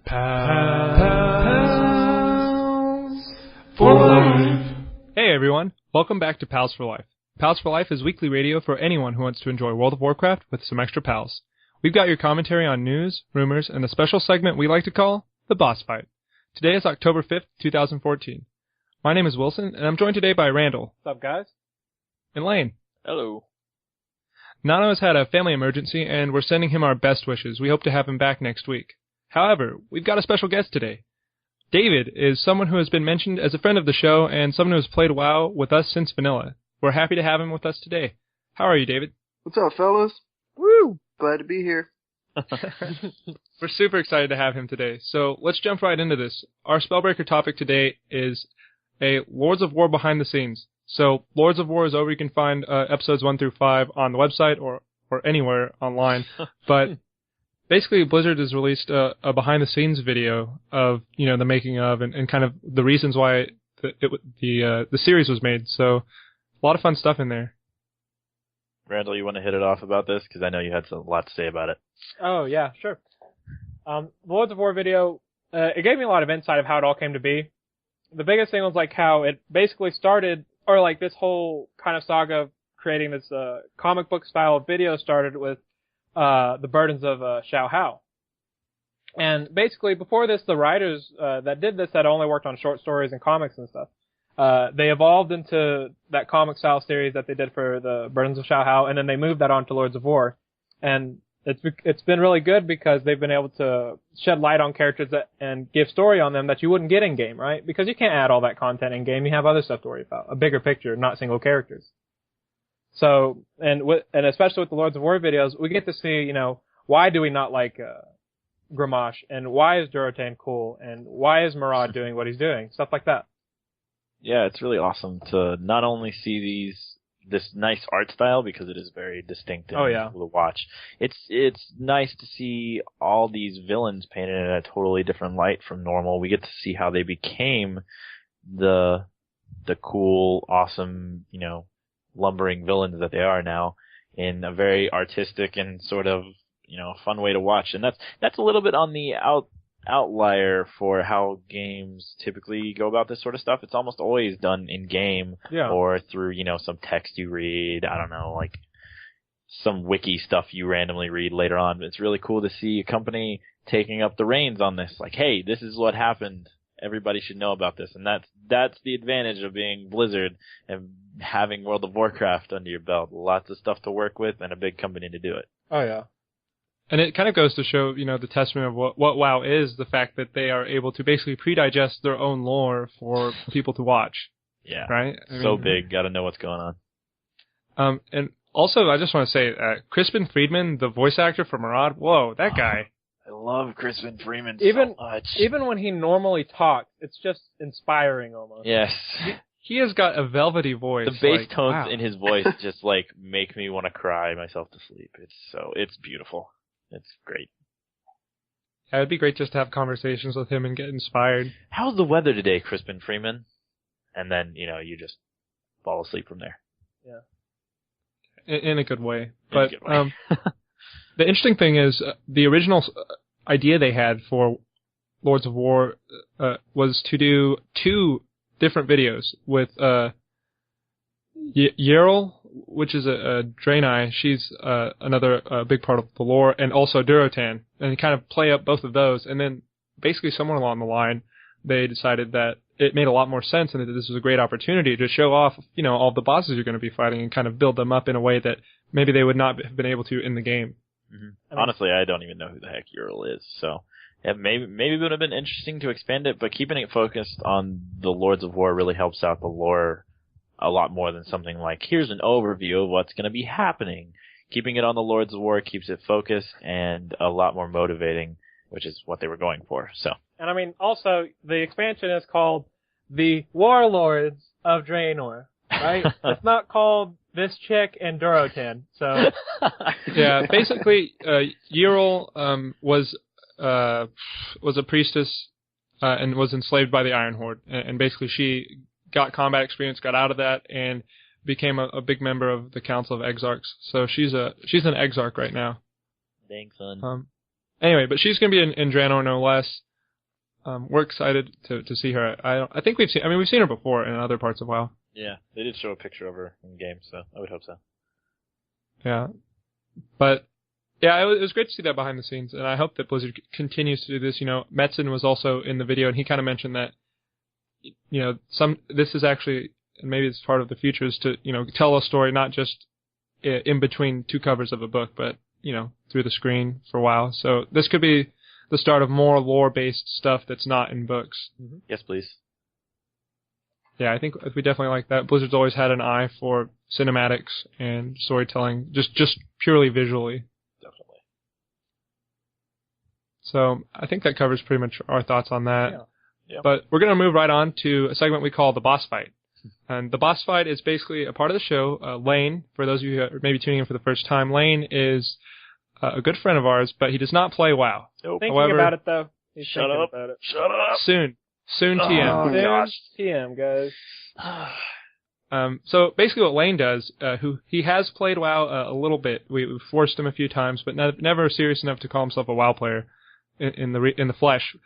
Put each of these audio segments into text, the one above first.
Pals for Life. Hey everyone, welcome back to Pals for Life. Pals for Life is weekly radio for anyone who wants to enjoy World of Warcraft with some extra pals. We've got your commentary on news, rumors, and the special segment we like to call The Boss Fight. Today is October 5th, 2014. My name is Wilson, and I'm joined today by Randall. What's up, guys? And Lane. Hello. Nano has had a family emergency, and we're sending him our best wishes. We hope to have him back next week. However, we've got a special guest today. David is someone who has been mentioned as a friend of the show and someone who has played WoW with us since vanilla. We're happy to have him with us today. How are you, David? What's up, fellas? Woo! Glad to be here. We're super excited to have him today. So let's jump right into this. Our Spellbreaker topic today is a Lords of War behind the scenes. So Lords of War is over. You can find episodes 1 through 5 on the website or anywhere online. But basically, Blizzard has released a behind-the-scenes video of, the making of and kind of the reasons why the series was made. So a lot of fun stuff in there. Randall, you want to hit it off about this? Because I know you had a lot to say about it. Oh, yeah, sure. Lords of War video, it gave me a lot of insight of how it all came to be. The biggest thing was like how it basically started, or like this whole kind of saga of creating this comic book style of video started with the Burdens of Xiao Hao. And basically, before this, the writers that did this had only worked on short stories and comics and stuff. They evolved into that comic style series that they did for the Burdens of Xiao Hao, and then they moved that on to Lords of War. And it's been really good because they've been able to shed light on characters and give story on them that you wouldn't get in game, right? Because you can't add all that content in game. You have other stuff to worry about, a bigger picture, not single characters. So, and especially with the Lords of War videos, we get to see, why do we not like Gramash, and why is Durotan cool, and why is Murad doing what he's doing, stuff like that. Yeah, it's really awesome to not only see this nice art style, because it is very distinct and cool to watch. It's nice to see all these villains painted in a totally different light from normal. We get to see how they became the cool, awesome, lumbering villains that they are now in a very artistic and sort of, fun way to watch. And that's a little bit on the outlier for how games typically go about this sort of stuff. It's almost always done in game or through, some text you read. I don't know, like some wiki stuff you randomly read later on. But it's really cool to see a company taking up the reins on this. Like, hey, this is what happened. Everybody should know about this. And that's the advantage of being Blizzard and having World of Warcraft under your belt. Lots of stuff to work with and a big company to do it. Oh, yeah. And it kind of goes to show, the testament of what WoW is, the fact that they are able to basically pre-digest their own lore for people to watch. Yeah. Right? Big. Got to know what's going on. And also, I just want to say, Crispin Freedman, the voice actor for Murad, whoa, that guy. I love Crispin Freeman so much. Even when he normally talks, it's just inspiring almost. Yes. He has got a velvety voice. The bass tones in his voice just make me want to cry myself to sleep. It's beautiful. It's great. Yeah, it'd be great just to have conversations with him and get inspired. How's the weather today, Crispin Freeman? And then, you just fall asleep from there. Yeah. In a good way. But the interesting thing is, the original idea they had for Lords of War was to do 2 different videos with Yerl, which is a Draenor. She's another big part of the lore, and also Durotan, and kind of play up both of those. And then basically somewhere along the line, they decided that it made a lot more sense and that this was a great opportunity to show off, all the bosses you're going to be fighting and kind of build them up in a way that maybe they would not have been able to in the game. Mm-hmm. Honestly, I don't even know who the heck Yerl is, so yeah, maybe it would have been interesting to expand it, but keeping it focused on the Lords of War really helps out the lore a lot more than something like, here's an overview of what's going to be happening. Keeping it on the Lords of War keeps it focused and a lot more motivating, which is what they were going for. So. And also, the expansion is called the Warlords of Draenor, right? It's not called this chick and Durotan, so. Yeah, basically, Yerl was a priestess and was enslaved by the Iron Horde, and basically she got combat experience, got out of that, and became a big member of the Council of Exarchs. So she's an Exarch right now. Dang, son. Anyway, but she's going to be in Draenor no less. we're excited to see her. I think we've seen her before in other parts of WoW. Yeah, they did show a picture of her in game, so I would hope so. Yeah, but yeah, it was great to see that behind the scenes, and I hope that Blizzard continues to do this. Metzen was also in the video, and he kind of mentioned that this is actually, and maybe it's part of the future, is to tell a story not just in between two covers of a book, but through the screen for a while. So this could be the start of more lore-based stuff that's not in books. Mm-hmm. Yes, please. Yeah, I think we definitely like that. Blizzard's always had an eye for cinematics and storytelling, just purely visually. Definitely. So I think that covers pretty much our thoughts on that. Yeah. But we're going to move right on to a segment we call the boss fight. And the boss fight is basically a part of the show. Lane, for those of you who are maybe tuning in for the first time, Lane is a good friend of ours, but he does not play WoW. Nope. Thinking about it, though. He's Shut thinking up. about it. Shut up. Soon TM. Oh, gosh. TM, guys. So basically what Lane does, he has played WoW a little bit. We've forced him a few times, but never serious enough to call himself a WoW player in the flesh.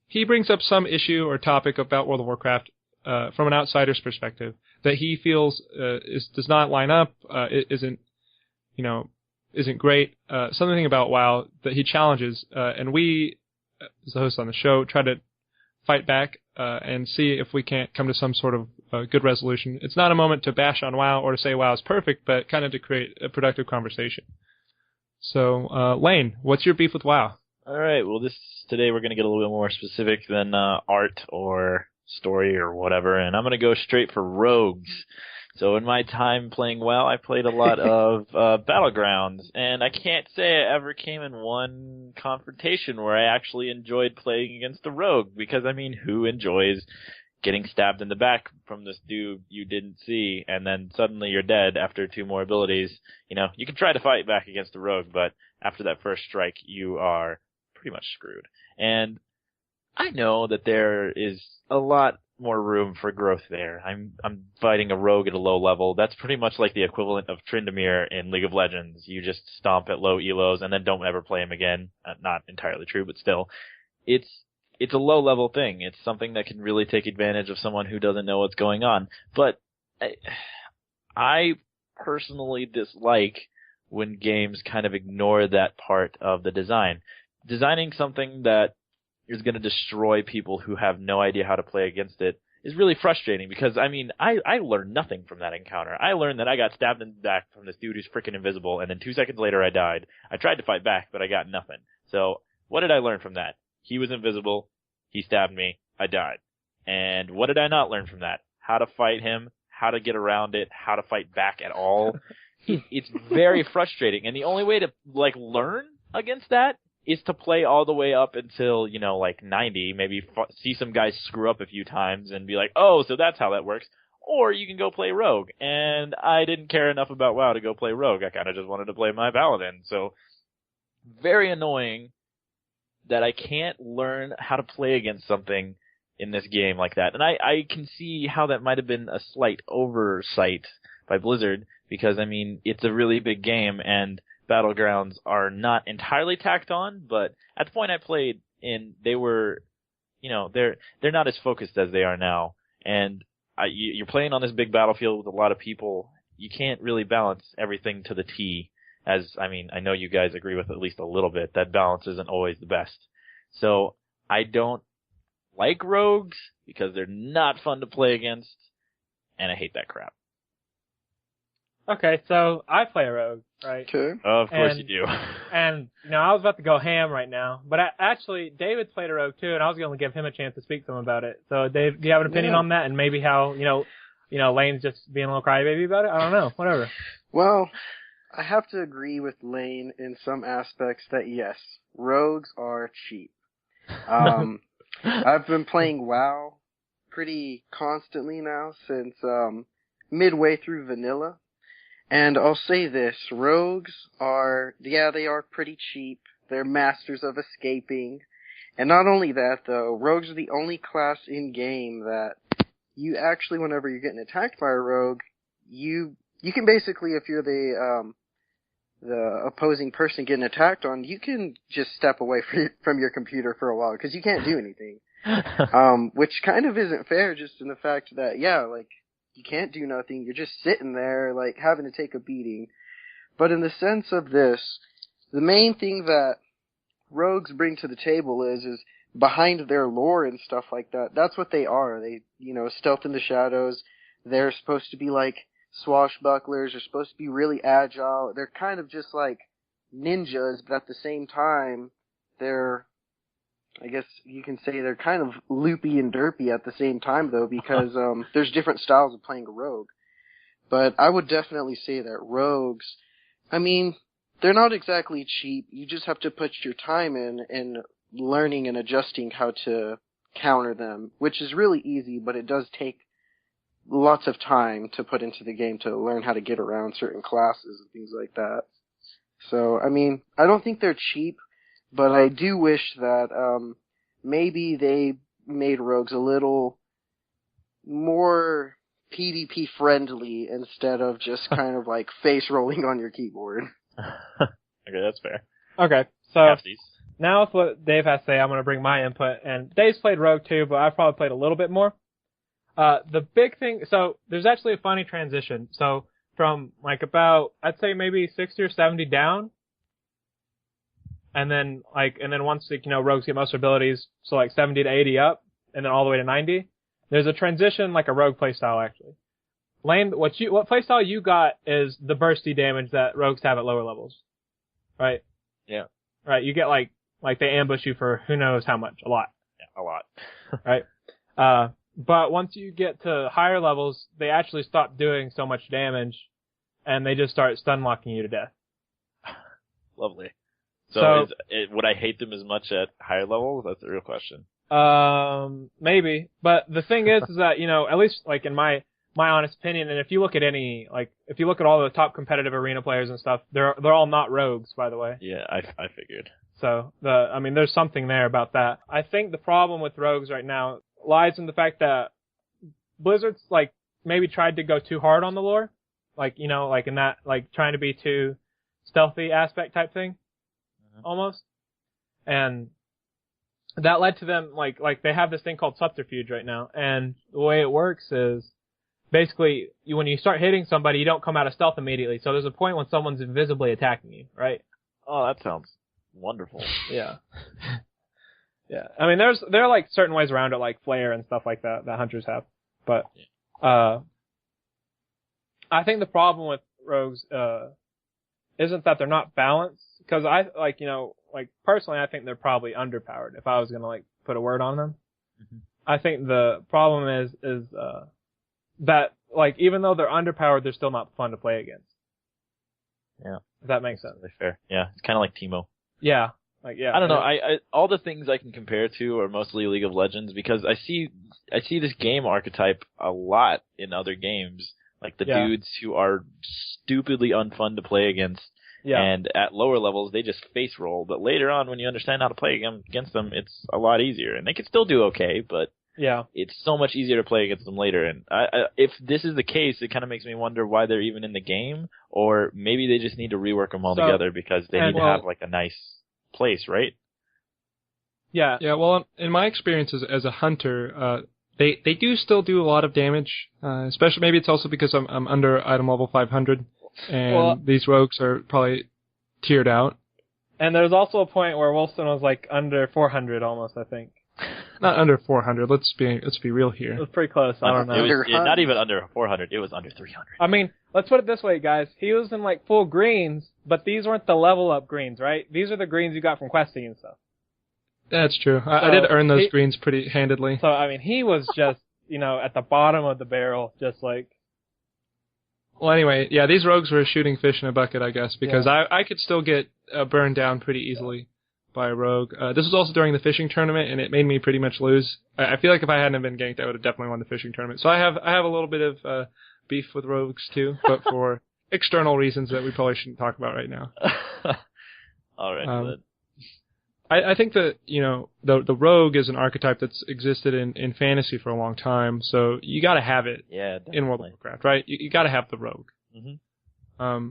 He brings up some issue or topic about World of Warcraft from an outsider's perspective that he feels does not line up, isn't great. Something about WoW that he challenges, and we, as the host on the show, try to fight back and see if we can't come to some sort of good resolution. It's not a moment to bash on WoW or to say WoW is perfect, but kind of to create a productive conversation. So, Lane, what's your beef with WoW? All right. Well, today we're going to get a little bit more specific than art or story or whatever, and I'm going to go straight for rogues. So in my time playing WoW, I played a lot of Battlegrounds, and I can't say I ever came in one confrontation where I actually enjoyed playing against a rogue, because, who enjoys getting stabbed in the back from this dude you didn't see, and then suddenly you're dead after 2 more abilities? You can try to fight back against a rogue, but after that first strike, you are pretty much screwed. And I know that there is a lot more room for growth there. I'm fighting a rogue at a low level. That's pretty much like the equivalent of Tryndamere in League of Legends. You just stomp at low elos and then don't ever play him again. Not entirely true, but still. It's a low level thing. It's something that can really take advantage of someone who doesn't know what's going on. But I personally dislike when games kind of ignore that part of the design. Designing something that is going to destroy people who have no idea how to play against it is really frustrating, because, I learned nothing from that encounter. I learned that I got stabbed in the back from this dude who's freaking invisible, and then 2 seconds later I died. I tried to fight back, but I got nothing. So, what did I learn from that? He was invisible, he stabbed me, I died. And what did I not learn from that? How to fight him, how to get around it, how to fight back at all. It's very frustrating, and the only way to, learn against that is to play all the way up until, 90, maybe see some guys screw up a few times and be like, oh, so that's how that works. Or you can go play Rogue. And I didn't care enough about WoW to go play Rogue. I kind of just wanted to play my Paladin. So, very annoying that I can't learn how to play against something in this game like that. And I can see how that might have been a slight oversight by Blizzard, because, it's a really big game, and Battlegrounds are not entirely tacked on, but at the point I played in, they were, they're not as focused as they are now. And you're playing on this big battlefield with a lot of people. You can't really balance everything to the T, as, I know you guys agree with at least a little bit, that balance isn't always the best. So I don't like rogues because they're not fun to play against, and I hate that crap. Okay, so I play a rogue, right? Okay. Of course you do. And, I was about to go ham right now, but actually, David played a rogue too, and I was going to give him a chance to speak to him about it. So, Dave, do you have an opinion on that, and maybe how, Lane's just being a little crybaby about it? I don't know, whatever. Well, I have to agree with Lane in some aspects that, yes, rogues are cheap. I've been playing WoW pretty constantly now since midway through vanilla. And I'll say this, rogues are, they are pretty cheap. They're masters of escaping. And not only that, though, rogues are the only class in game that you actually, whenever you're getting attacked by a rogue, you can basically, if you're the opposing person getting attacked on, you can just step away from your computer for a while because you can't do anything. Which kind of isn't fair, just in the fact that, yeah, like, you can't do nothing. You're just sitting there, like, having to take a beating. But in the sense of this, the main thing that rogues bring to the table is behind their lore and stuff like that. That's what they are. They, stealth in the shadows. They're supposed to be like swashbucklers. They're supposed to be really agile. They're kind of just like ninjas, but at the same time, I guess you can say they're kind of loopy and derpy at the same time, though, because there's different styles of playing a rogue. But I would definitely say that rogues, I mean, they're not exactly cheap. You just have to put your time in learning and adjusting how to counter them, which is really easy, but it does take lots of time to put into the game to learn how to get around certain classes and things like that. So, I mean, I don't think they're cheap, but I do wish that maybe they made rogues a little more PvP friendly instead of just kind of like face rolling on your keyboard. Okay, that's fair. Okay, so Halfsies. Now with what Dave has to say, I'm going to bring my input. And Dave's played Rogue too, but I've probably played a little bit more. The big thing, so there's actually a funny transition. So from like about, I'd say maybe 60 or 70 down, and then once rogues get most abilities, so like 70 to 80 up, and then all the way to 90. There's a transition like a rogue playstyle actually. Lane, what playstyle you got is the bursty damage that rogues have at lower levels, right? Yeah. Right. You get like they ambush you for who knows how much, a lot. Yeah, a lot. Right. But once you get to higher levels, they actually stop doing so much damage, and they just start stun locking you to death. Lovely. So would I hate them as much at higher levels? That's the real question. Maybe. But the thing is that, at least like in my honest opinion, and if you look at if you look at all the top competitive arena players and stuff, they're all not rogues, by the way. Yeah, I figured. So there's something there about that. I think the problem with rogues right now lies in the fact that Blizzard's like maybe tried to go too hard on the lore, like in that like trying to be too stealthy aspect type thing, almost, and that led to them like they have this thing called subterfuge right now, and the way it works is basically when you start hitting somebody, you don't come out of stealth immediately. So there's a point when someone's invisibly attacking you, right? Oh, that sounds wonderful. Yeah. Yeah. I mean, there are like certain ways around it, like flare and stuff like that hunters have. But, I think the problem with rogues, isn't that they're not balanced. Cause personally, I think they're probably underpowered if I was gonna put a word on them. Mm-hmm. I think the problem is that even though they're underpowered, they're still not fun to play against. Yeah. If that makes sense. That's fair. Yeah. It's kind of like Teemo. Yeah. I don't know. I all the things I can compare to are mostly League of Legends because I see this game archetype a lot in other games, like the dudes who are stupidly unfun to play against. Yeah. And at lower levels, they just face roll. But later on, when you understand how to play against them, it's a lot easier. And they can still do okay, but it's so much easier to play against them later. And if this is the case, it kind of makes me wonder why they're even in the game, or maybe they just need to rework them all together because they need to have a nice place, right? Yeah. Yeah. Well, in my experience as a hunter, they do still do a lot of damage. Especially maybe it's also because I'm under item level 500, and these rogues are probably tiered out. And there's also a point where Wilson was under 400 almost, I think. Not under 400. Let's be real here. It was pretty close. I don't know. It was not even under 400. It was under 300. I mean, let's put it this way, guys. He was in full greens, but these weren't the level up greens, right? These are the greens you got from questing and stuff. That's true. I did earn those greens pretty handedly. So, I mean, he was just, at the bottom of the barrel, just Well, anyway, yeah, these rogues were shooting fish in a bucket, I guess, because I could still get burned down pretty easily by a rogue. This was also during the fishing tournament, and it made me pretty much lose. I feel like if I hadn't been ganked, I would have definitely won the fishing tournament. So I have a little bit of beef with rogues too, but for external reasons that we probably shouldn't talk about right now. All right. I think that the rogue is an archetype that's existed in fantasy for a long time, so you got to have it in World of Warcraft, right? You got to have the rogue. Mm-hmm.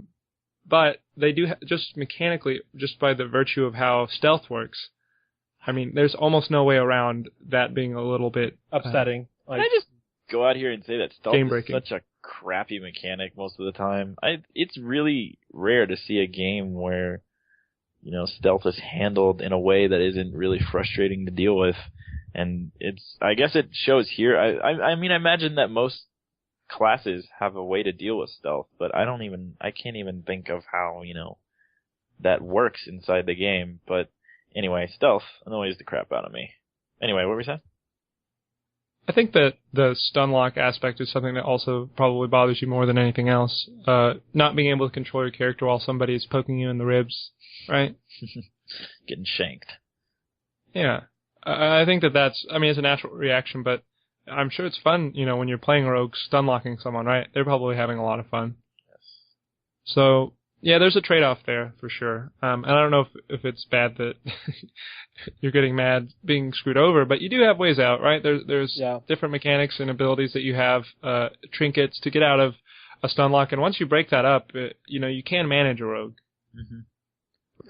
But they do, just mechanically, just by the virtue of how stealth works, I mean, there's almost no way around that being a little bit upsetting. Can I just go out here and say that stealth is game-breaking. Such a crappy mechanic most of the time? It's really rare to see a game where, stealth is handled in a way that isn't really frustrating to deal with. And I guess it shows here. I mean, I imagine that most classes have a way to deal with stealth, but I can't even think of how, that works inside the game. But anyway, stealth annoys the crap out of me. Anyway, what were we saying? I think that the stun lock aspect is something that also probably bothers you more than anything else. Not being able to control your character while somebody is poking you in the ribs, right? Getting shanked. Yeah. I think that's a natural reaction, but I'm sure it's fun, when you're playing rogues, stun locking someone, right? They're probably having a lot of fun. Yes. So, yeah, there's a trade-off there, for sure. And I don't know if it's bad that you're getting mad being screwed over, but you do have ways out, right? There's different mechanics and abilities that you have, trinkets to get out of a stun lock, and once you break that up, you can manage a rogue. Mm-hmm.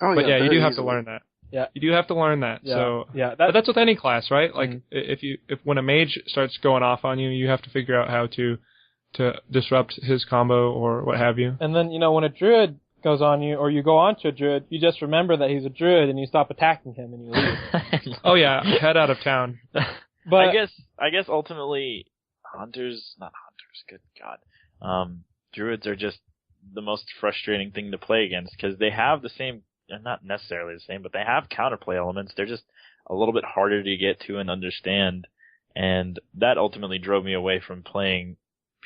Oh, but yeah, you do have easily. to learn that. Yeah. You do have to learn that. Yeah. So yeah, but that's with any class, right? Like if when a mage starts going off on you, you have to figure out how to disrupt his combo or what have you. And then, when a druid goes on you, or you go on to a druid, you just remember that he's a druid and you stop attacking him and you leave. Oh yeah, head out of town. But I guess ultimately not hunters, good God. Druids are just the most frustrating thing to play against because they have the same, not necessarily the same, but they have counterplay elements. They're just a little bit harder to get to and understand. And that ultimately drove me away from playing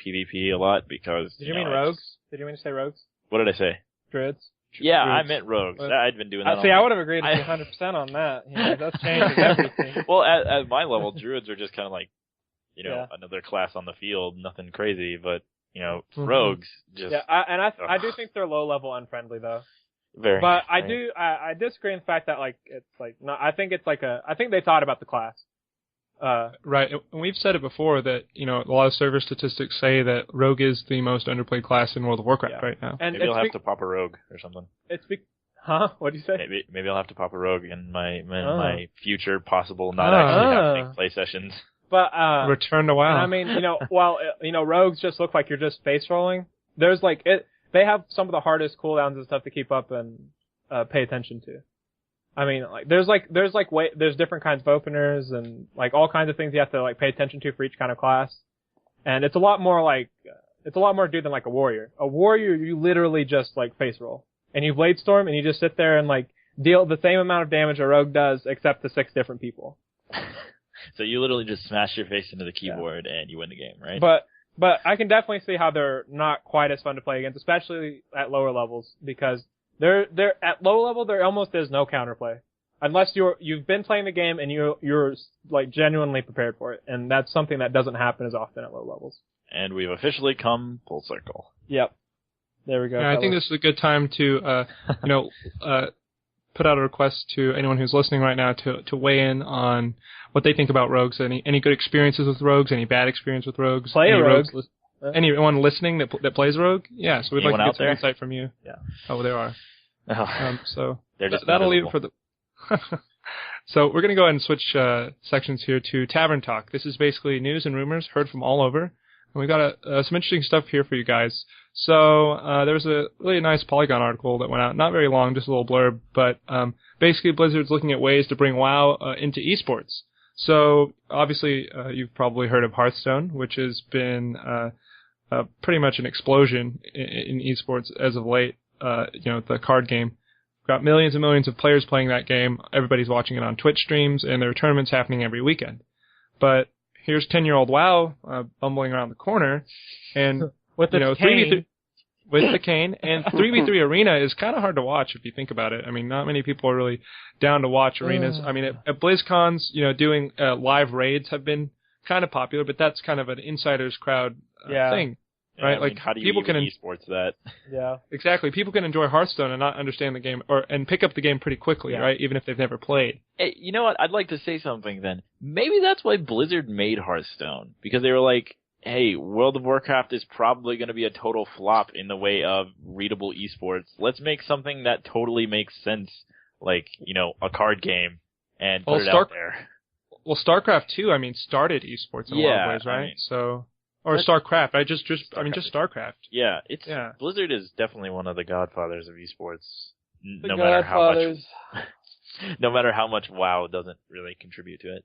PvP a lot because... Did you mean rogues? Did you mean to say rogues? What did I say? Druids? Yeah, Druids. I meant rogues. I'd been doing that. I would have agreed with you 100% on that. That changes everything. Well, at my level, druids are just kind of like, another class on the field, nothing crazy, but, rogues just... Yeah, I do think they're low-level unfriendly, though. Very. But I disagree in the fact that, it's no, I think they thought about the class. Right, and we've said it before that, a lot of server statistics say that Rogue is the most underplayed class in World of Warcraft right now. And maybe I'll have to pop a Rogue or something. Huh? What'd you say? Maybe I'll have to pop a Rogue in my future possible not actually happening play sessions. But, Return to WoW. I mean, while, Rogues just look like you're just face rolling, there's they have some of the hardest cooldowns and stuff to keep up and, pay attention to. I mean, there's different kinds of openers and, all kinds of things you have to, pay attention to for each kind of class. And it's a lot more to do than, a warrior. A warrior, you literally just, face roll. And you Blade Storm, and you just sit there and, deal the same amount of damage a rogue does, except to 6 different people. So you literally just smash your face into the keyboard and you win the game, right? But I can definitely see how they're not quite as fun to play against, especially at lower levels, because they're at low level there almost is no counterplay. Unless you've been playing the game and you're genuinely prepared for it. And that's something that doesn't happen as often at low levels. And we've officially come full circle. Yep. There we go. Yeah, I think this is a good time to put out a request to anyone who's listening right now to weigh in on what they think about rogues. Any good experiences with rogues? Any bad experience with rogues? Play a rogue. Anyone listening that plays rogue? Yeah, so we'd like to get some insight from you. Yeah. Oh, there are. So that'll leave it for the... So we're going to go ahead and switch sections here to Tavern Talk. This is basically news and rumors heard from all over. And we've got some interesting stuff here for you guys. So there was a really nice Polygon article that went out. Not very long, just a little blurb. But basically Blizzard's looking at ways to bring WoW into esports. So obviously you've probably heard of Hearthstone, which has been pretty much an explosion in esports as of late. The card game. Got millions and millions of players playing that game. Everybody's watching it on Twitch streams, and there are tournaments happening every weekend. But here's 10-year-old WoW bumbling around the corner, and with the cane. With the cane, and 3v3 Arena is kind of hard to watch if you think about it. I mean, not many people are really down to watch arenas. I mean, at BlizzCons, doing live raids have been kind of popular, but that's kind of an insiders crowd thing. Right, I mean, how do you even esports that? Yeah, exactly. People can enjoy Hearthstone and not understand the game, and pick up the game pretty quickly, right? Even if they've never played. Hey, you know what? I'd like to say something then. Maybe that's why Blizzard made Hearthstone, because they were like, hey, World of Warcraft is probably going to be a total flop in the way of readable esports. Let's make something that totally makes sense, like, a card game, and put it out there. Well, StarCraft 2, started esports in a lot of ways, right? Or StarCraft. Just StarCraft. Yeah, Blizzard is definitely one of the godfathers of esports. No matter how much WoW doesn't really contribute to it.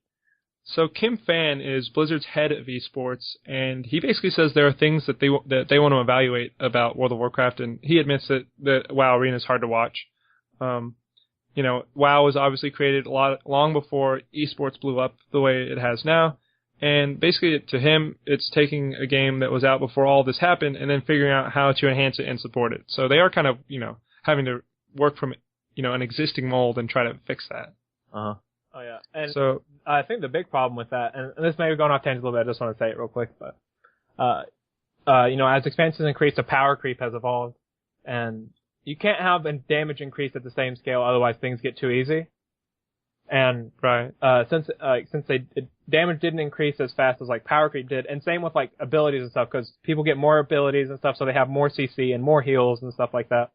So Kim Fan is Blizzard's head of esports, and he basically says there are things that they want to evaluate about World of Warcraft, and he admits that WoW Arena is hard to watch. WoW was obviously created long before esports blew up the way it has now, and basically to him, it's taking a game that was out before all this happened and then figuring out how to enhance it and support it. So they are kind of, having to work from, an existing mold and try to fix that. Uh-huh. Oh, yeah. And so I think the big problem with that, and this may be going off tangent a little bit, I just want to say it real quick, but, as expansions increase, the power creep has evolved, and you can't have a damage increase at the same scale, otherwise things get too easy. And, since damage didn't increase as fast as, power creep did, and same with, abilities and stuff, because people get more abilities and stuff, so they have more CC and more heals and stuff like that.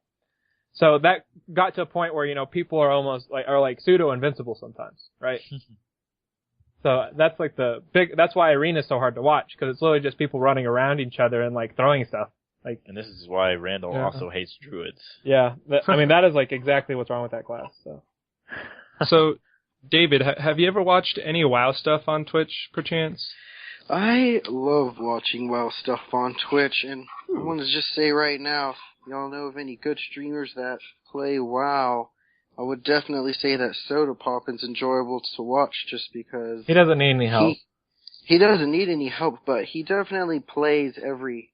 So that got to a point where, people are almost pseudo-invincible sometimes, right? So that's that's why Arena is so hard to watch, because it's literally just people running around each other and throwing stuff. And this is why Randall also hates druids. Yeah, that is exactly what's wrong with that class, so. So, David, have you ever watched any WoW stuff on Twitch, perchance? I love watching WoW stuff on Twitch, and I want to just say right now, y'all know of any good streamers that play WoW, I would definitely say that Soda Poppin's enjoyable to watch just because... He doesn't need any help. He doesn't need any help, but he definitely plays every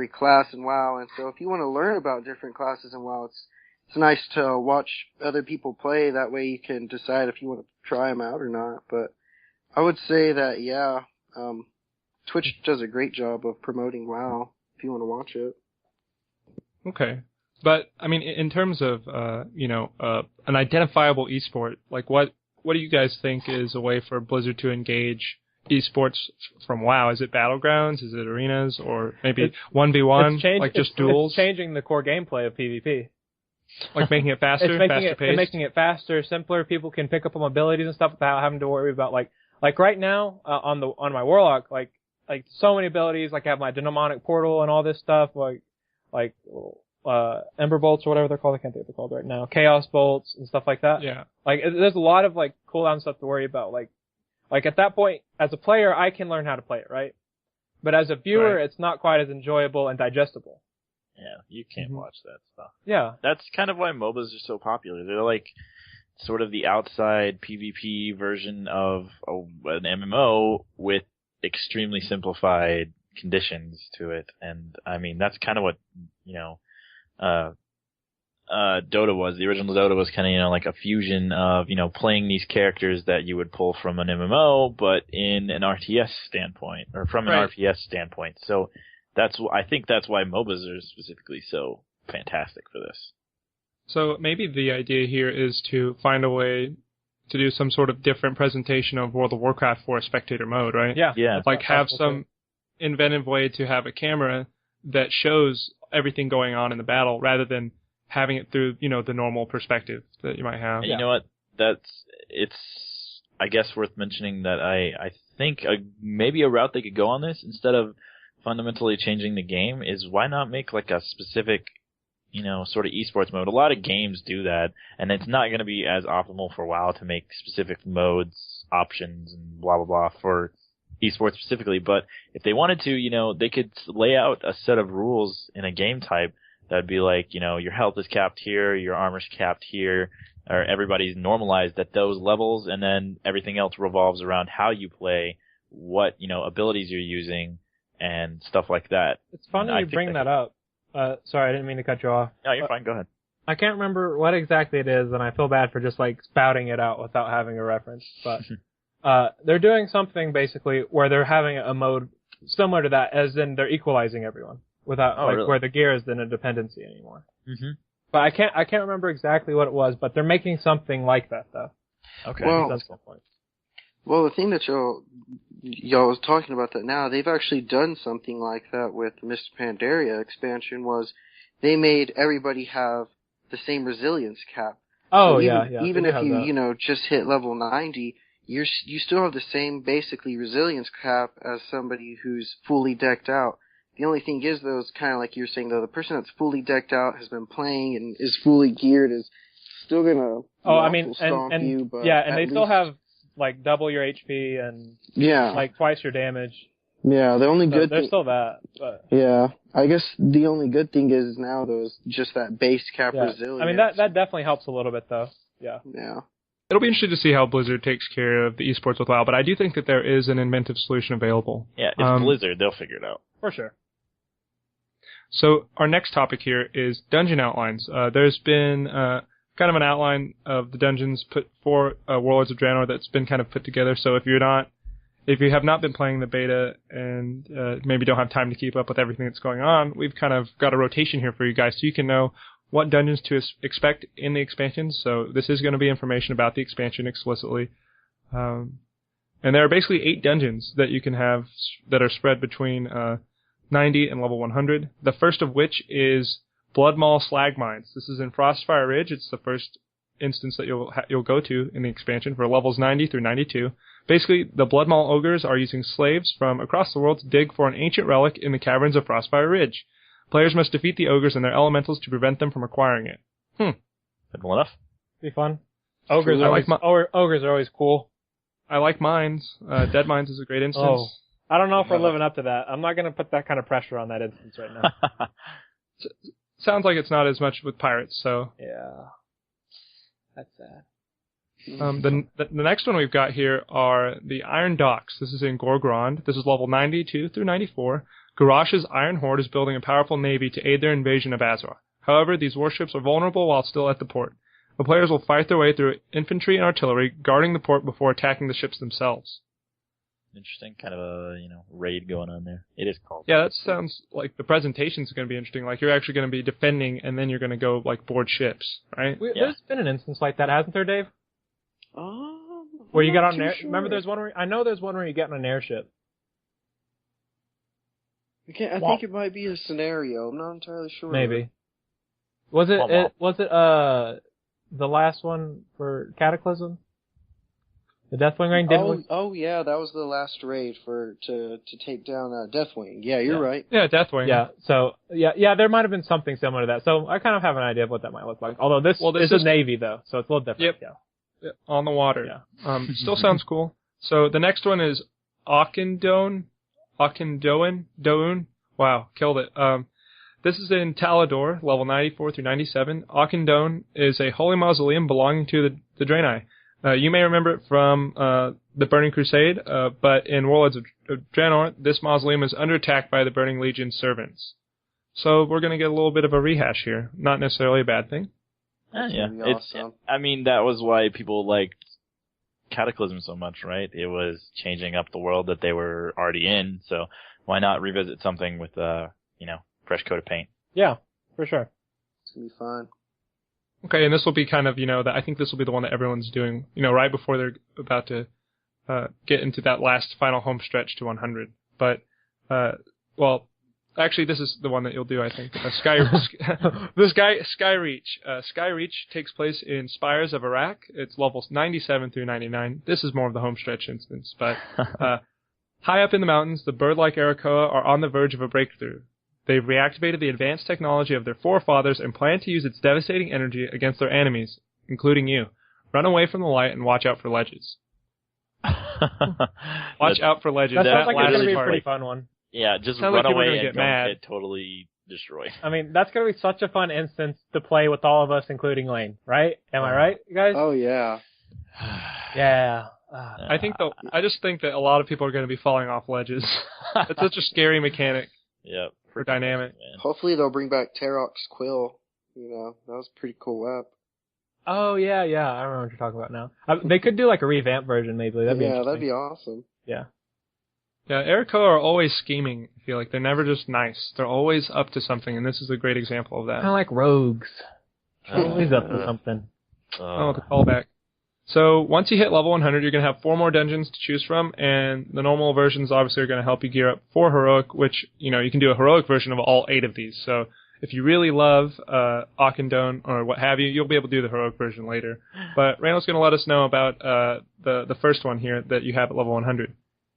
class in WoW, and so if you want to learn about different classes in WoW, it's nice to watch other people play. That way you can decide if you want to try them out or not. But I would say that, Twitch does a great job of promoting WoW if you want to watch it. Okay. But, in terms of, an identifiable esport, what do you guys think is a way for Blizzard to engage esports from WoW? Is it Battlegrounds? Is it arenas? Or maybe 1v1? Just duels? It's changing the core gameplay of PvP. Making it faster, faster paced? Making it faster, simpler. People can pick up on abilities and stuff without having to worry about, right now, on my Warlock, so many abilities, I have my Demonic Portal and all this stuff, Ember Bolts or whatever they're called, I can't think what they're called right now, Chaos Bolts and stuff like that. Yeah. There's a lot of, cooldown stuff to worry about, at that point, as a player, I can learn how to play it, right? But as a viewer, It's not quite as enjoyable and digestible. Yeah, you can't watch that stuff. Yeah. That's kind of why MOBAs are so popular. They're sort of the outside PvP version of an MMO with extremely simplified conditions to it. And, that's kind of what, Dota was. The original Dota was kind of, a fusion of, playing these characters that you would pull from an MMO, but in an RTS standpoint, or from an RTS standpoint. So, I think that's why MOBAs are specifically so fantastic for this. So maybe the idea here is to find a way to do some sort of different presentation of World of Warcraft for a spectator mode, right? Yeah. Have some inventive way to have a camera that shows everything going on in the battle rather than having it through, the normal perspective that you might have. And you know what? It's, I guess, worth mentioning that I think maybe a route they could go on this, instead of fundamentally changing the game, is why not make a specific, sort of esports mode. A lot of games do that, and it's not going to be as optimal for WoW to make specific modes, options, and blah, blah, blah for esports specifically. But if they wanted to, they could lay out a set of rules in a game type that would be your health is capped here, your armor's capped here, or everybody's normalized at those levels, and then everything else revolves around how you play, what, abilities you're using, and stuff like that. It's funny you bring that up. Sorry, I didn't mean to cut you off. No, you're fine. Go ahead. I can't remember what exactly it is, and I feel bad for just spouting it out without having a reference. But they're doing something basically where they're having a mode similar to that, as in they're equalizing everyone without really? Where the gear isn't a dependency anymore. Mm-hmm. But I can't remember exactly what it was. But they're making something like that though. Okay, well, that's the point. Well, the thing that y'all was talking about that now, they've actually done something like that with Mr. Pandaria expansion. Was they made everybody have the same resilience cap. Oh, so even if you just hit level 90, you still have the same basically resilience cap as somebody who's fully decked out. The only thing is, though, it's kind of like you're saying, though, the person that's fully decked out, has been playing, and is fully geared, is still gonna stomp you, but and they still have, like, double your HP and, like, twice your damage. Yeah, the only good there's still that, but... Yeah, I guess the only good thing is now, though, is just that base cap resilience. I mean, that definitely helps a little bit, though. Yeah. Yeah. It'll be interesting to see how Blizzard takes care of the esports with WoW, but I do think that there is an inventive solution available. Yeah, it's Blizzard. They'll figure it out. For sure. So our next topic here is dungeon outlines. There's been kind of an outline of the dungeons put for Warlords of Draenor that's been kind of put together. So if you have not been playing the beta and maybe don't have time to keep up with everything that's going on, we've kind of got a rotation here for you guys so you can know what dungeons to expect in the expansions. So this is going to be information about the expansion explicitly. And there are basically 8 dungeons that you can have that are spread between 90 and level 100. The first of which is Blood Maw Slag Mines. This is in Frostfire Ridge. It's the first instance that you'll go to in the expansion for levels 90 through 92. Basically, the Blood Maw ogres are using slaves from across the world to dig for an ancient relic in the caverns of Frostfire Ridge. Players must defeat the ogres and their elementals to prevent them from acquiring it. Simple enough. Be fun. Ogres are always cool. I like mines. Dead Mines is a great instance. Oh. I don't know if we're living up to that. I'm not going to put that kind of pressure on that instance right now. Sounds like it's not as much with pirates, so... Yeah. That's sad. The next one we've got here are the Iron Docks. This is in Gorgrond. This is level 92 through 94. Garrosh's Iron Horde is building a powerful navy to aid their invasion of Azeroth. However, these warships are vulnerable while still at the port. The players will fight their way through infantry and artillery, guarding the port before attacking the ships themselves. Interesting, kind of a raid going on there. It is called. Yeah, that sounds like the presentation's going to be interesting. Like you're actually going to be defending, and then you're going to go like board ships, right? There's been an instance like that, hasn't there, Dave? Where you get on an air. Sure. Remember, there's one where you get on an airship. I think it might be a scenario. I'm not entirely sure. Maybe. Was it the last one for Cataclysm? The Deathwing Rain? Yeah, that was the last raid to take down Deathwing. Yeah, you're right. Yeah, Deathwing. Yeah, so, there might have been something similar to that. So I kind of have an idea of what that might look like. Although this is a Navy, though, so it's a little different. Yep. Yeah. On the water. Yeah. Still sounds cool. So the next one is Auchindoun. Wow, killed it. This is in Talador, level 94 through 97. Auchindoun is a holy mausoleum belonging to the Draenei. You may remember it from the Burning Crusade, but in Warlords of Draenor, this mausoleum is under attack by the Burning Legion servants. So we're going to get a little bit of a rehash here. Not necessarily a bad thing. Yeah, awesome. I mean, that was why people liked Cataclysm so much, right? It was changing up the world that they were already in, so why not revisit something with fresh coat of paint? Yeah, for sure. It's going to be fun. Okay, and this will be kind of, I think this will be the one that everyone's doing, right before they're about to get into that last final home stretch to 100. But, actually, this is the one that you'll do, I think. Skyreach. Skyreach takes place in Spires of Iraq. It's levels 97 through 99. This is more of the home stretch instance, but high up in the mountains, the bird-like Arakoa are on the verge of a breakthrough. They've reactivated the advanced technology of their forefathers and plan to use its devastating energy against their enemies, including you. Run away from the light and watch out for ledges. Watch out for ledges. That sounds like it's going to be a pretty fun one. Yeah, just run away and don't get totally destroyed. I mean, that's going to be such a fun instance to play with all of us, including Lane, right? Am I right, you guys? Oh, yeah. Yeah. I just think that a lot of people are going to be falling off ledges. It's such a scary mechanic. Yep. For dynamic. Man. Hopefully they'll bring back Tarok's Quill. That was a pretty cool app. Oh, yeah. I remember what you're talking about now. They could do like a revamped version, maybe. That'd be awesome. Yeah. Yeah, Arakoa are always scheming, I feel like. They're never just nice. They're always up to something, and this is a great example of that. Kind of like rogues. Always up to something. The callback. So once you hit level 100, you're going to have 4 more dungeons to choose from, and the normal versions obviously are going to help you gear up for heroic, which, you can do a heroic version of all 8 of these. So if you really love Akhendon or what have you, you'll be able to do the heroic version later. But Randall's going to let us know about the first one here that you have at level 100.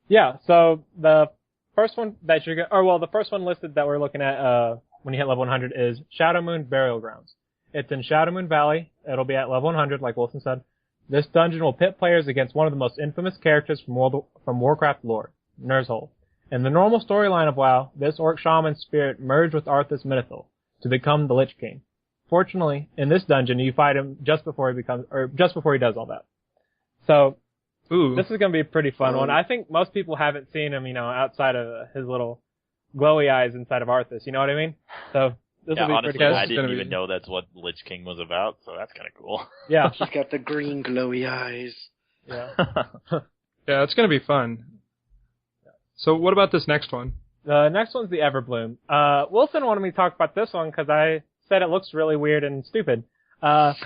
Yeah, so the first one that the first one listed that we're looking at when you hit level 100 is Shadowmoon Burial Grounds. It's in Shadowmoon Valley. It'll be at level 100, like Wilson said. This dungeon will pit players against one of the most infamous characters from Warcraft lore, Ner'zhul. In the normal storyline of WoW, this orc shaman spirit merged with Arthas Menethil to become the Lich King. Fortunately, in this dungeon, you fight him just before he does all that. So, this is going to be a pretty fun one. I think most people haven't seen him, outside of his little glowy eyes inside of Arthas. You know what I mean? So, this will be honestly, pretty cool. I didn't even know that's what Lich King was about, so that's kind of cool. Yeah. He's got the green glowy eyes. Yeah. Yeah, it's going to be fun. So what about this next one? The next one's the Everbloom. Wilson wanted me to talk about this one because I said it looks really weird and stupid. This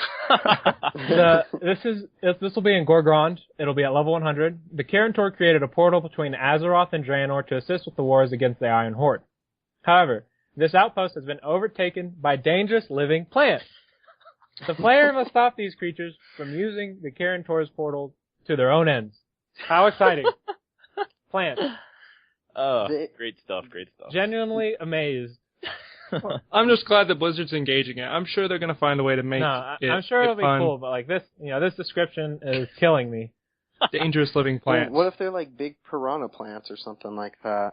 will be in Gorgrond. It'll be at level 100. The Kirin created a portal between Azeroth and Draenor to assist with the wars against the Iron Horde. However, this outpost has been overtaken by dangerous living plants. The player must stop these creatures from using the Kirin portal to their own ends. How exciting. Plants. Oh, great stuff. Genuinely amazed. I'm just glad that Blizzard's engaging it. I'm sure they're going to find a way to make it I'm sure it'll be fun. cool, but like this, this description is killing me. Dangerous living plants. What if they're like big piranha plants or something like that?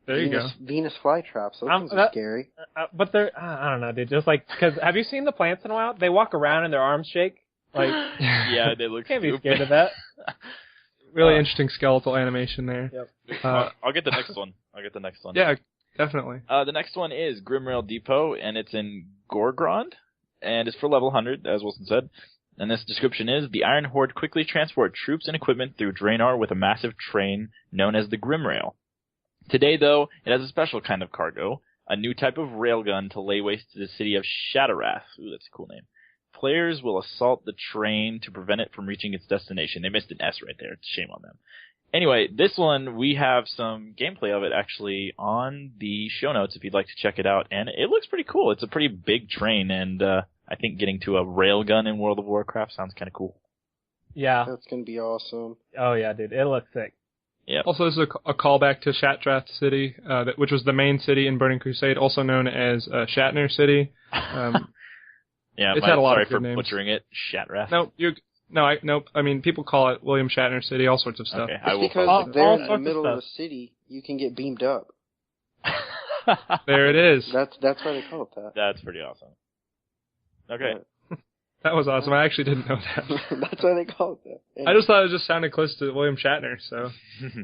There you go. Venus flytraps. Those things are scary. But they're, I don't know, dude. Just like, because have you seen the plants in a while? They walk around and their arms shake. Like, yeah, they look can't stupid. be scared of that. Really interesting skeletal animation there. Yep. I'll get the next one. Yeah, definitely. The next one is Grimrail Depot, and it's in Gorgrond, and it's for level 100, as Wilson said. And this description is, the Iron Horde quickly transport troops and equipment through Draenor with a massive train known as the Grimrail. Today, though, it has a special kind of cargo, a new type of railgun to lay waste to the city of Shadowrath. Ooh, that's a cool name. Players will assault the train to prevent it from reaching its destination. They missed an S right there. Shame on them. Anyway, this one, we have some gameplay of it actually on the show notes if you'd like to check it out. And it looks pretty cool. It's a pretty big train, and I think getting to a railgun in World of Warcraft sounds kind of cool. Yeah. That's going to be awesome. Oh, yeah, dude. It looks sick. Yep. Also, this is a callback to Shattrath City, which was the main city in Burning Crusade, also known as Shatner City. Yeah, it's had a lot of sorry for names. Butchering it. Shatrath. Nope. I mean, people call it William Shatner City, all sorts of stuff. Okay, it's because they're in the middle of the city, you can get beamed up. There it is. That's why they call it that. That's pretty awesome. Okay. That was awesome. I actually didn't know that. That's why they call it that. Yeah. I just thought it just sounded close to William Shatner, so.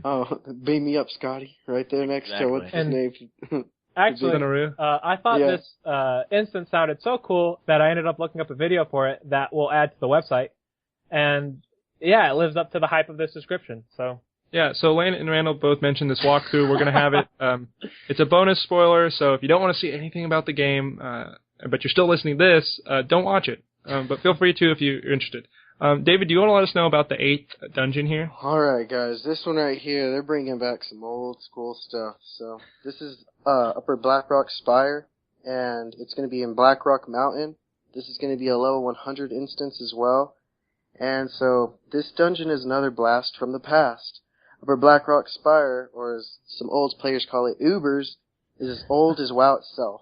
Oh, beam me up, Scotty. Right there next to what's his name? Actually, I thought this instance sounded so cool that I ended up looking up a video for it that we'll add to the website. And, yeah, it lives up to the hype of this description, so. Yeah, so Lane and Randall both mentioned this walkthrough. We're going to have it. It's a bonus spoiler, so if you don't want to see anything about the game, but you're still listening to this, don't watch it. But feel free to if you're interested. David, do you want to let us know about the 8th dungeon here? Alright, guys. This one right here, they're bringing back some old school stuff. So, this is Upper Blackrock Spire, and it's going to be in Blackrock Mountain. This is going to be a level 100 instance as well. And so, this dungeon is another blast from the past. Upper Blackrock Spire, or as some old players call it, Ubers, is as old as WoW itself.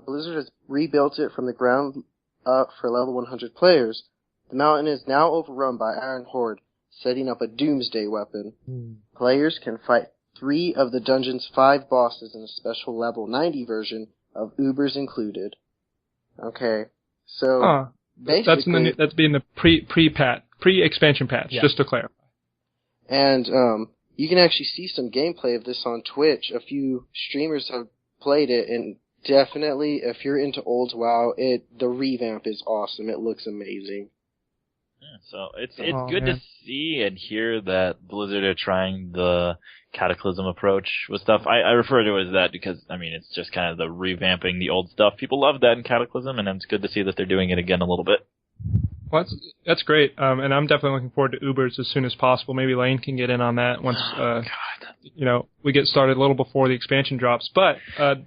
Blizzard has rebuilt it from the ground up for level 100 players. The mountain is now overrun by Iron Horde, setting up a doomsday weapon. Players can fight 3 of the dungeon's 5 bosses in a special level 90 version of Ubers included. Okay, so basically that's being the pre-expansion patch, just to clarify. And you can actually see some gameplay of this on Twitch. A few streamers have played it, and definitely, if you're into old WoW, the revamp is awesome. It looks amazing. Yeah, so it's good to see and hear that Blizzard are trying the Cataclysm approach with stuff. I refer to it as that because, I mean, it's just kind of the revamping the old stuff. People love that in Cataclysm, and it's good to see that they're doing it again a little bit. Well, that's great, and I'm definitely looking forward to Ubers as soon as possible. Maybe Lane can get in on that once we get started a little before the expansion drops. But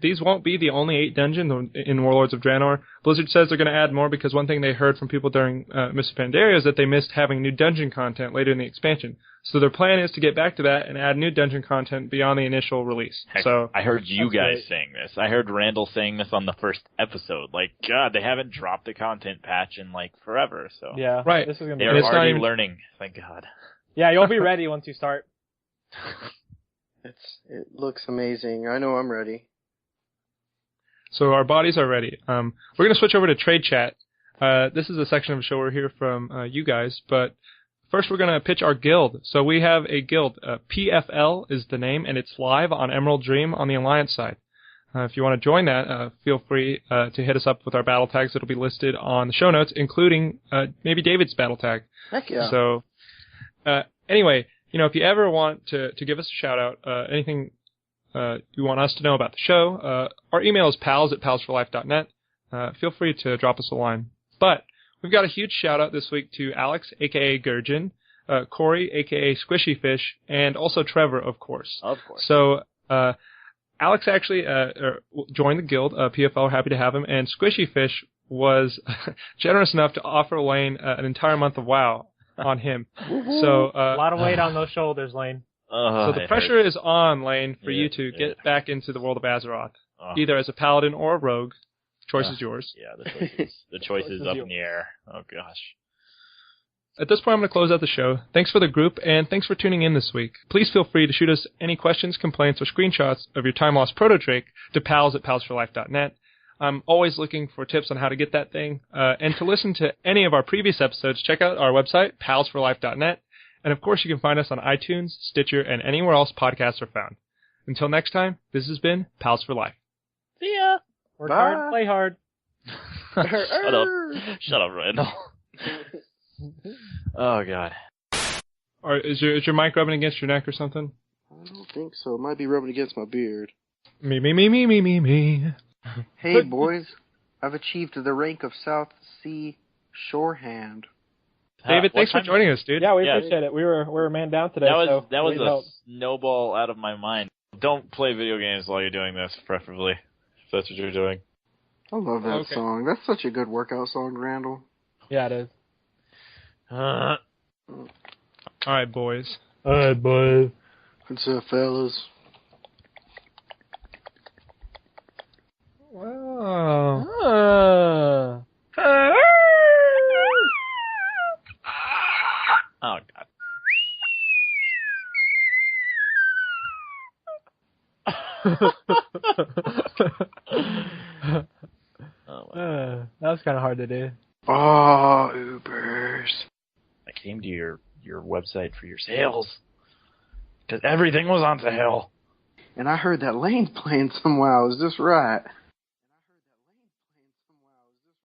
these won't be the only 8 dungeons in Warlords of Draenor. Blizzard says they're going to add more because one thing they heard from people during Mists of Pandaria is that they missed having new dungeon content later in the expansion. So their plan is to get back to that and add new dungeon content beyond the initial release. Heck, so I heard you guys saying this. I heard Randall saying this on the first episode. Like, God, they haven't dropped a content patch in like forever. So yeah, right. This is gonna they're already learning. Thank God. Yeah, you'll be ready once you start. It looks amazing. I know I'm ready. So our bodies are ready. We're going to switch over to Trade Chat. This is a section of the show where we're here from you guys, but first we're going to pitch our guild. So we have a guild. PFL is the name, and it's live on Emerald Dream on the Alliance side. If you want to join that, feel free to hit us up with our battle tags. It'll be listed on the show notes, including maybe David's battle tag. Heck yeah. So anyway, if you ever want to give us a shout-out, anything you want us to know about the show, our email is pals@palsforlife.net. Feel free to drop us a line. But we've got a huge shout-out this week to Alex, a.k.a. Gurjin, Corey, a.k.a. Squishy Fish, and also Trevor, of course. Of course. So Alex actually joined the guild. PFL, happy to have him. And Squishy Fish was generous enough to offer Lane an entire month of WoW on him. So a lot of weight on those shoulders, Lane. So the pressure is on, Lane, for you to get back into the world of Azeroth, either as a paladin or a rogue. Choice is yours. Yeah, the choice is up in the air. Oh, gosh. At this point, I'm going to close out the show. Thanks for the group, and thanks for tuning in this week. Please feel free to shoot us any questions, complaints, or screenshots of your time-lost proto-drake to pals@palsforlife.net. I'm always looking for tips on how to get that thing. And to listen to any of our previous episodes, check out our website, palsforlife.net. And, of course, you can find us on iTunes, Stitcher, and anywhere else podcasts are found. Until next time, this has been Pals for Life. See ya! Work hard, play hard. Shut up, Randall. Oh, God. Is your mic rubbing against your neck or something? I don't think so. It might be rubbing against my beard. Me. Hey, boys. I've achieved the rank of South Sea Shorehand. David, thanks for joining us, dude. Yeah, we appreciate it. We were a man down today. That was a snowball out of my mind. Don't play video games while you're doing this, preferably, if that's what you're doing. I love that song. That's such a good workout song, Randall. Yeah, it is. All right, boys. What's up, fellas? Wow. Oh, God. That was kind of hard to do. Oh, Ubers. I came to your website for your sales. Because everything was on sale. And I heard that Lane's playing some WoW. Is this right?